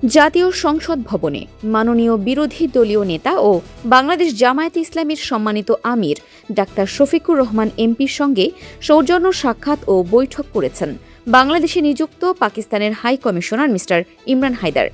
জাতীয় সংসদ ভবনে মাননীয় বিরোধী দলীয় নেতা ও বাংলাদেশ জামায়াতে ইসলামীর সম্মানিত আমির ডাক্তার শফিকুর রহমান এমপির সঙ্গে সৌজন্য সাক্ষাৎ ও বৈঠক করেছেন বাংলাদেশে নিযুক্ত পাকিস্তানের high commissioner mister Imran Haider.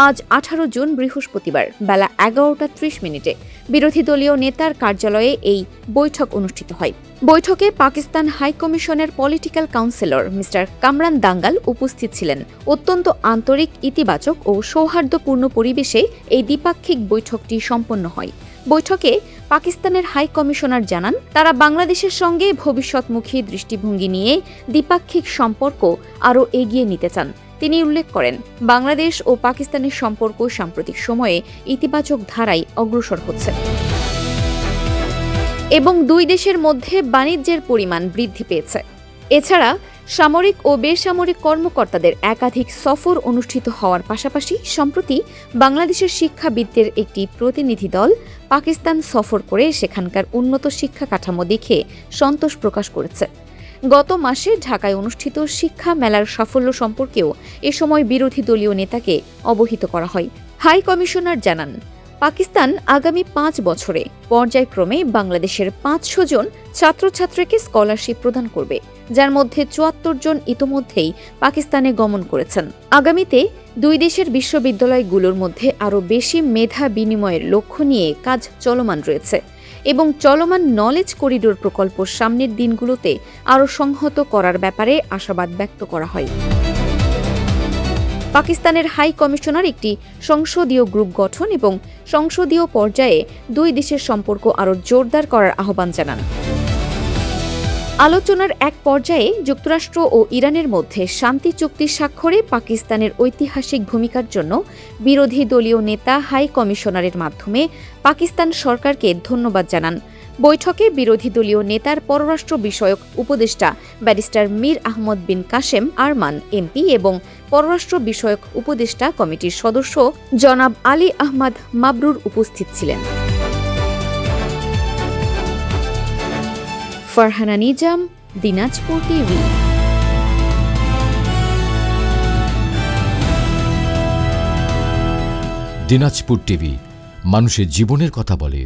আজ 18 জুন বৃহস্পতিবার বেলা 11:30 বিরোধী দলীয় নেতার কার্যালয়ে এই বৈঠক অনুষ্ঠিত হয়। বৈঠকে পাকিস্তান হাই কমিশনের political councillor mister Kamran Dangal উপস্থিত ছিলেন। অত্যন্ত আন্তরিক, ইতিবাচক ও সৌহার্দ্যপূর্ণ পরিবেশে এই দ্বিপাক্ষিক বৈঠকটি সম্পন্ন হয়। বৈঠকে পাকিস্তানের হাই কমিশনার জানান, তারা বাংলাদেশের সঙ্গে ভবিষ্যৎমুখী দৃষ্টিভঙ্গি নিয়ে দ্বিপাক্ষিক সম্পর্ক আরও এগিয়ে নিতে চান। তিনি উল্লেখ করেন, বাংলাদেশ ও পাকিস্তানের সম্পর্ক সাম্প্রতিক সময়ে ইতিবাচক ধারায় অগ্রসর হচ্ছে এবং দুই দেশের মধ্যে বাণিজ্যের পরিমাণ বৃদ্ধি পেয়েছে। এছাড়া সামরিক ও বেসামরিক কর্মকর্তাদের একাধিক সফর অনুষ্ঠিত হওয়ার পাশাপাশি সম্প্রতি বাংলাদেশের শিক্ষাবিদদের একটি প্রতিনিধি দল পাকিস্তান সফর করে সেখানকার উন্নত শিক্ষা কাঠামো দেখে সন্তোষ প্রকাশ করেছে। গত মাসে ঢাকায় অনুষ্ঠিত শিক্ষা মেলার সাফল্য সম্পর্কেও এ সময় বিরোধী দলীয় নেতাকে অবহিত করা হয়। হাই কমিশনার জানান, পাকিস্তান আগামী 5 বছরে পর্যায়ক্রমে বাংলাদেশের 500 জন ছাত্রছাত্রীকে স্কলারশিপ প্রদান করবে, যার মধ্যে 74 জন ইতোমধ্যেই পাকিস্তানে গমন করেছেন। আগামীতে দুই দেশের বিশ্ববিদ্যালয়গুলোর মধ্যে আরও বেশি মেধা বিনিময়ের লক্ষ্য নিয়ে কাজ চলমান রয়েছে এবং চলমান নলেজ করিডোর প্রকল্প সামনের দিনগুলোতে আরও সংহত করার ব্যাপারে আশাবাদ ব্যক্ত করা হয়। পাকিস্তানের হাই কমিশনার একটি সংসদীয় গ্রুপ গঠন এবং সংসদীয় পর্যায়ে দুই দেশের সম্পর্ক আরও জোরদার করার আহ্বান জানান। আলোচনার এক পর্যায়ে যুক্তরাষ্ট্র ও ইরানের মধ্যে শান্তি চুক্তি স্বাক্ষরে পাকিস্তানের ঐতিহাসিক ভূমিকার জন্য বিরোধী দলীয় নেতা হাই কমিশনারের মাধ্যমে পাকিস্তান সরকারকে ধন্যবাদ জানান। বৈঠকে বিরোধী দলীয় নেতার পররাষ্ট্র বিষয়ক উপদেষ্টা ব্যারিস্টার মীর আহমদ বিন কাশেম আরমান এমপি এবং পররাষ্ট্র বিষয়ক উপদেষ্টা কমিটির সদস্য জনাব আলী আহমদ মাবরুর উপস্থিত ছিলেন। ফারহানা নিজাম, দিনাজপুর টিভি। দিনাজপুর টিভি মানুষের জীবনের কথা বলে।